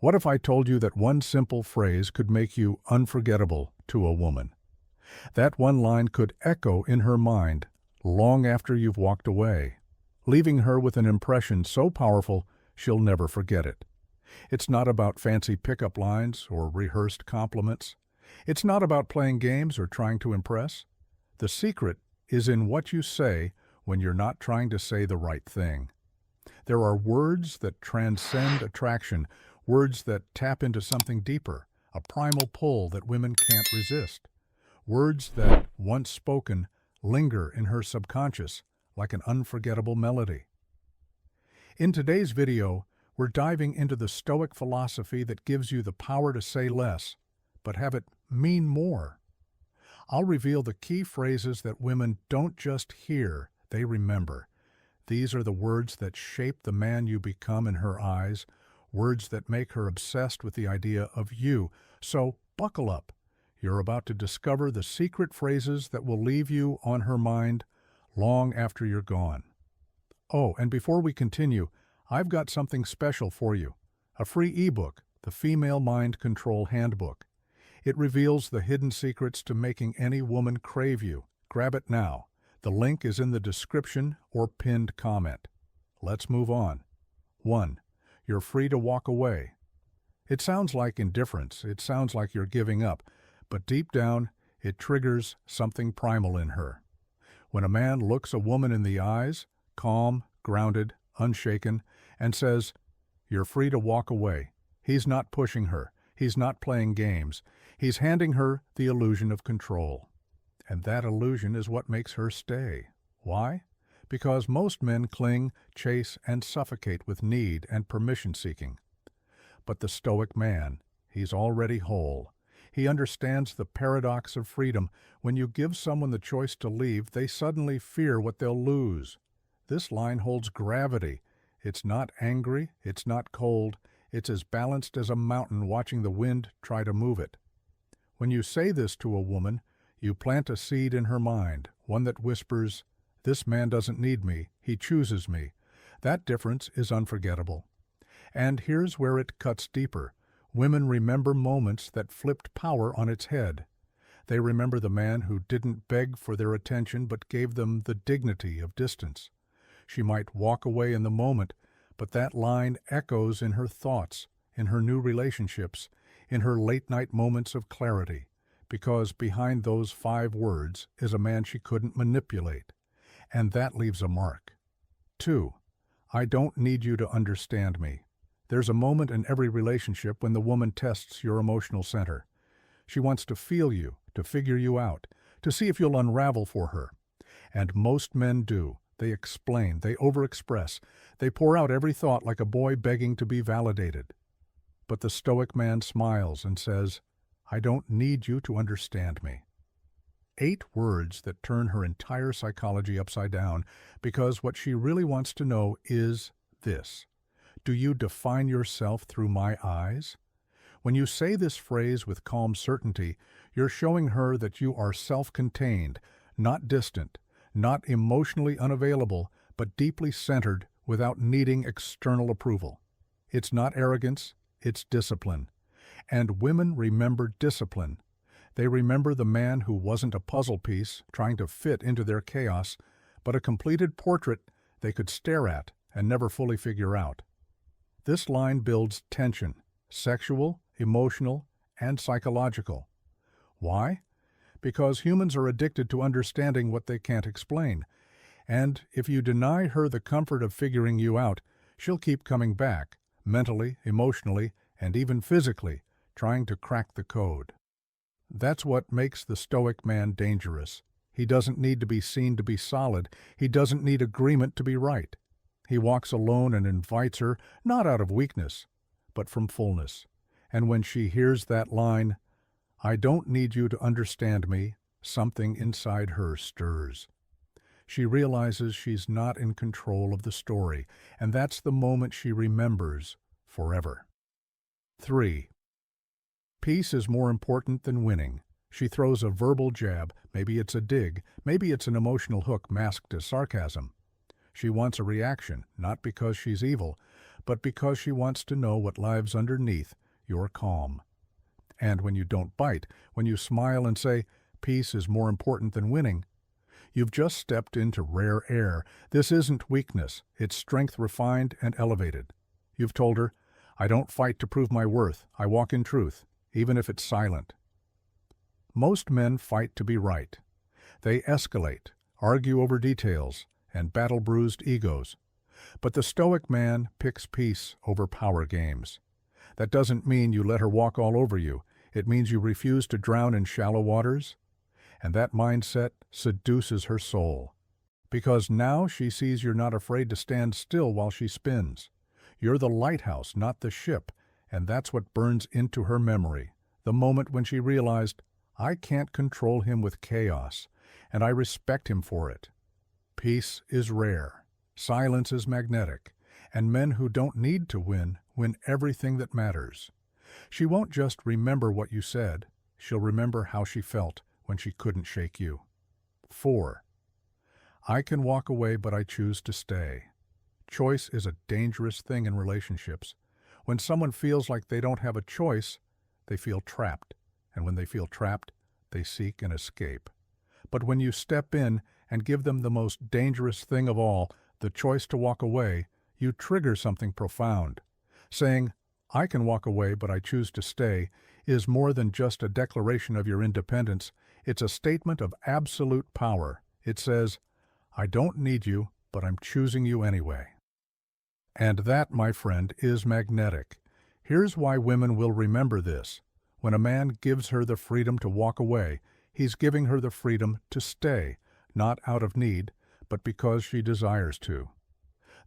What if I told you that one simple phrase could make you unforgettable to a woman? That one line could echo in her mind long after you've walked away, leaving her with an impression so powerful she'll never forget it. It's not about fancy pickup lines or rehearsed compliments. It's not about playing games or trying to impress. The secret is in what you say when you're not trying to say the right thing. There are words that transcend attraction, words that tap into something deeper, a primal pull that women can't resist. Words that, once spoken, linger in her subconscious like an unforgettable melody. In today's video, we're diving into the Stoic philosophy that gives you the power to say less, but have it mean more. I'll reveal the key phrases that women don't just hear, they remember. These are the words that shape the man you become in her eyes, words that make her obsessed with the idea of you. So buckle up. You're about to discover the secret phrases that will leave you on her mind long after you're gone. Oh, and before we continue, I've got something special for you. A free ebook, The Female Mind Control Handbook. It reveals the hidden secrets to making any woman crave you. Grab it now. The link is in the description or pinned comment. Let's move on. 1. You're free to walk away. It sounds like indifference. It sounds like you're giving up. But deep down, it triggers something primal in her. When a man looks a woman in the eyes, calm, grounded, unshaken, and says, "You're free to walk away," he's not pushing her. He's not playing games. He's handing her the illusion of control. And that illusion is what makes her stay. Why? Because most men cling, chase, and suffocate with need and permission-seeking. But the Stoic man, he's already whole. He understands the paradox of freedom. When you give someone the choice to leave, they suddenly fear what they'll lose. This line holds gravity. It's not angry, it's not cold, it's as balanced as a mountain watching the wind try to move it. When you say this to a woman, you plant a seed in her mind, one that whispers, "This man doesn't need me, he chooses me." That difference is unforgettable. And here's where it cuts deeper. Women remember moments that flipped power on its head. They remember the man who didn't beg for their attention but gave them the dignity of distance. She might walk away in the moment, but that line echoes in her thoughts, in her new relationships, in her late-night moments of clarity, because behind those 5 words is a man she couldn't manipulate, and that leaves a mark. 2. I don't need you to understand me. There's a moment in every relationship when the woman tests your emotional center. She wants to feel you, to figure you out, to see if you'll unravel for her. And most men do. They explain, they overexpress, they pour out every thought like a boy begging to be validated. But the Stoic man smiles and says, "I don't need you to understand me." 8 words that turn her entire psychology upside down, because what she really wants to know is this: do you define yourself through my eyes? When you say this phrase with calm certainty, you're showing her that you are self-contained, not distant, not emotionally unavailable, but deeply centered without needing external approval. It's not arrogance, it's discipline. And women remember discipline. They remember the man who wasn't a puzzle piece trying to fit into their chaos, but a completed portrait they could stare at and never fully figure out. This line builds tension, sexual, emotional, and psychological. Why? Because humans are addicted to understanding what they can't explain. And if you deny her the comfort of figuring you out, she'll keep coming back, mentally, emotionally, and even physically, trying to crack the code. That's what makes the Stoic man dangerous. He doesn't need to be seen to be solid. He doesn't need agreement to be right. He walks alone and invites her, not out of weakness, but from fullness. And when she hears that line, "I don't need you to understand me," something inside her stirs. She realizes she's not in control of the story, and that's the moment she remembers forever. 3. Peace is more important than winning. She throws a verbal jab, maybe it's a dig, maybe it's an emotional hook masked as sarcasm. She wants a reaction, not because she's evil, but because she wants to know what lies underneath your calm. And when you don't bite, when you smile and say, "Peace is more important than winning," you've just stepped into rare air. This isn't weakness, it's strength refined and elevated. You've told her, "I don't fight to prove my worth, I walk in truth, even if it's silent." Most men fight to be right. They escalate, argue over details, and battle bruised egos. But the Stoic man picks peace over power games. That doesn't mean you let her walk all over you. It means you refuse to drown in shallow waters. And that mindset seduces her soul. Because now she sees you're not afraid to stand still while she spins. You're the lighthouse, not the ship, and that's what burns into her memory. The moment when she realized, "I can't control him with chaos, and I respect him for it." Peace is rare. Silence is magnetic. And men who don't need to win everything that matters. She won't just remember what you said. She'll remember how she felt when she couldn't shake you. 4. I can walk away, but I choose to stay. Choice is a dangerous thing in relationships. When someone feels like they don't have a choice, they feel trapped. And when they feel trapped, they seek an escape. But when you step in and give them the most dangerous thing of all, the choice to walk away, you trigger something profound. Saying, "I can walk away, but I choose to stay," is more than just a declaration of your independence. It's a statement of absolute power. It says, "I don't need you, but I'm choosing you anyway." And that, my friend, is magnetic. Here's why women will remember this. When a man gives her the freedom to walk away, he's giving her the freedom to stay, not out of need, but because she desires to.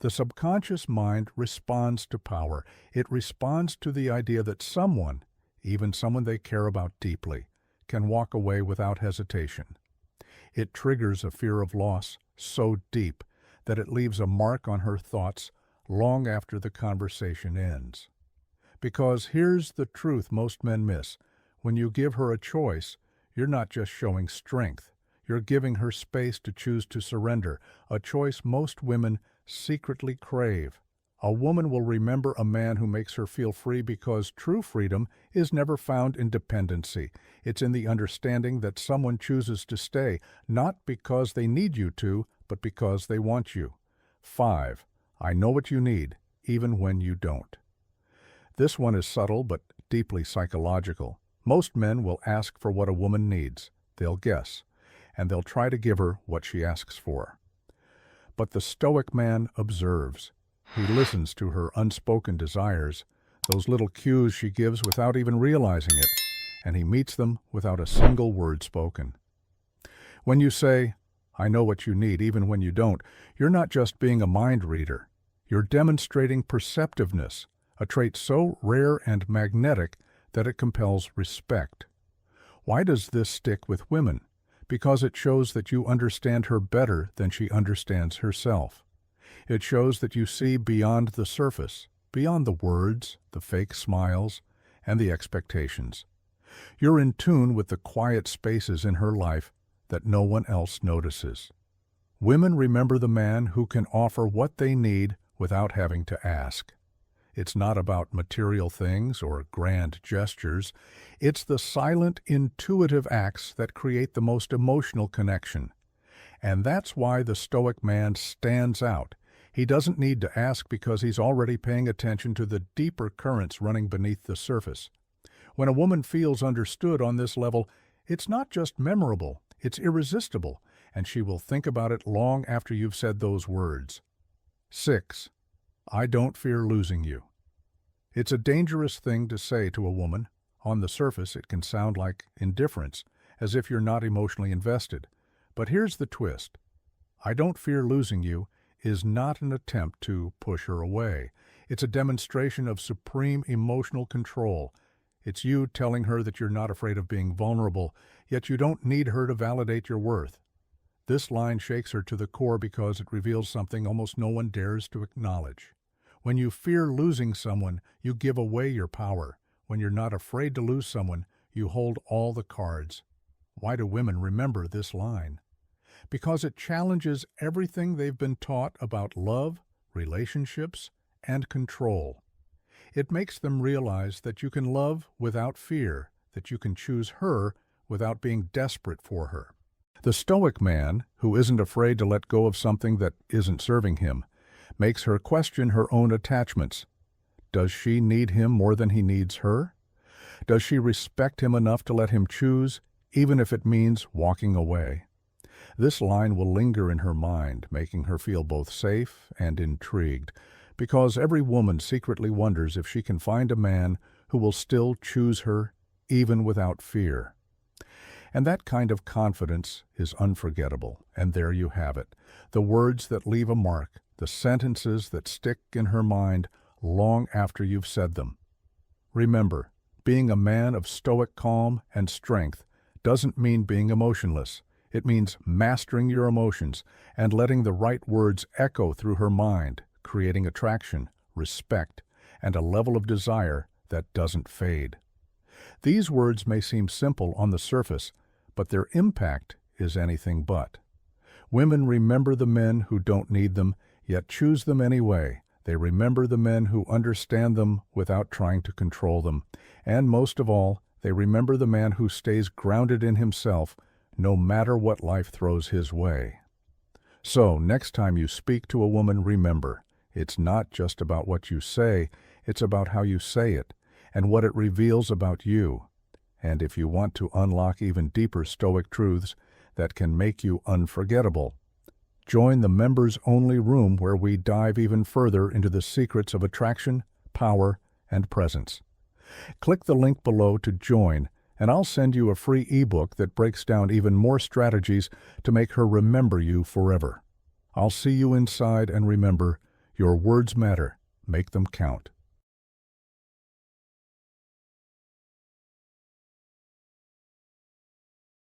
The subconscious mind responds to power. It responds to the idea that someone, even someone they care about deeply, can walk away without hesitation. It triggers a fear of loss so deep that it leaves a mark on her thoughts long after the conversation ends. Because here's the truth most men miss. When you give her a choice, you're not just showing strength. You're giving her space to choose to surrender, a choice most women secretly crave. A woman will remember a man who makes her feel free because true freedom is never found in dependency. It's in the understanding that someone chooses to stay, not because they need you to, but because they want you. 5. I know what you need, even when you don't. This one is subtle but deeply psychological. Most men will ask for what a woman needs. They'll guess, and they'll try to give her what she asks for. But the Stoic man observes. He listens to her unspoken desires, those little cues she gives without even realizing it, and he meets them without a single word spoken. When you say, "I know what you need," even when you don't, you're not just being a mind reader. You're demonstrating perceptiveness, a trait so rare and magnetic that it compels respect. Why does this stick with women? Because it shows that you understand her better than she understands herself. It shows that you see beyond the surface, beyond the words, the fake smiles, and the expectations. You're in tune with the quiet spaces in her life that no one else notices. Women remember the man who can offer what they need without having to ask. It's not about material things or grand gestures. It's the silent, intuitive acts that create the most emotional connection. And that's why the Stoic man stands out. He doesn't need to ask because he's already paying attention to the deeper currents running beneath the surface. When a woman feels understood on this level, it's not just memorable, it's irresistible, and she will think about it long after you've said those words. 6. I don't fear losing you. It's a dangerous thing to say to a woman. On the surface, it can sound like indifference, as if you're not emotionally invested. But here's the twist. "I don't fear losing you" is not an attempt to push her away. It's a demonstration of supreme emotional control. It's you telling her that you're not afraid of being vulnerable, yet you don't need her to validate your worth. This line shakes her to the core because it reveals something almost no one dares to acknowledge. When you fear losing someone, you give away your power. When you're not afraid to lose someone, you hold all the cards. Why do women remember this line? Because it challenges everything they've been taught about love, relationships, and control. It makes them realize that you can love without fear, that you can choose her without being desperate for her. The Stoic man, who isn't afraid to let go of something that isn't serving him, makes her question her own attachments. Does she need him more than he needs her? Does she respect him enough to let him choose, even if it means walking away? This line will linger in her mind, making her feel both safe and intrigued, because every woman secretly wonders if she can find a man who will still choose her, even without fear. And that kind of confidence is unforgettable, and there you have it, the words that leave a mark, the sentences that stick in her mind long after you've said them. Remember, being a man of stoic calm and strength doesn't mean being emotionless. It means mastering your emotions and letting the right words echo through her mind, creating attraction, respect, and a level of desire that doesn't fade. These words may seem simple on the surface, but their impact is anything but. Women remember the men who don't need them, yet choose them anyway. They remember the men who understand them without trying to control them. And most of all, they remember the man who stays grounded in himself, no matter what life throws his way. So, next time you speak to a woman, remember, it's not just about what you say, it's about how you say it, and what it reveals about you. And if you want to unlock even deeper Stoic truths that can make you unforgettable, join the members-only room where we dive even further into the secrets of attraction, power, and presence. Click the link below to join, and I'll send you a free ebook that breaks down even more strategies to make her remember you forever. I'll see you inside, and remember, your words matter. Make them count.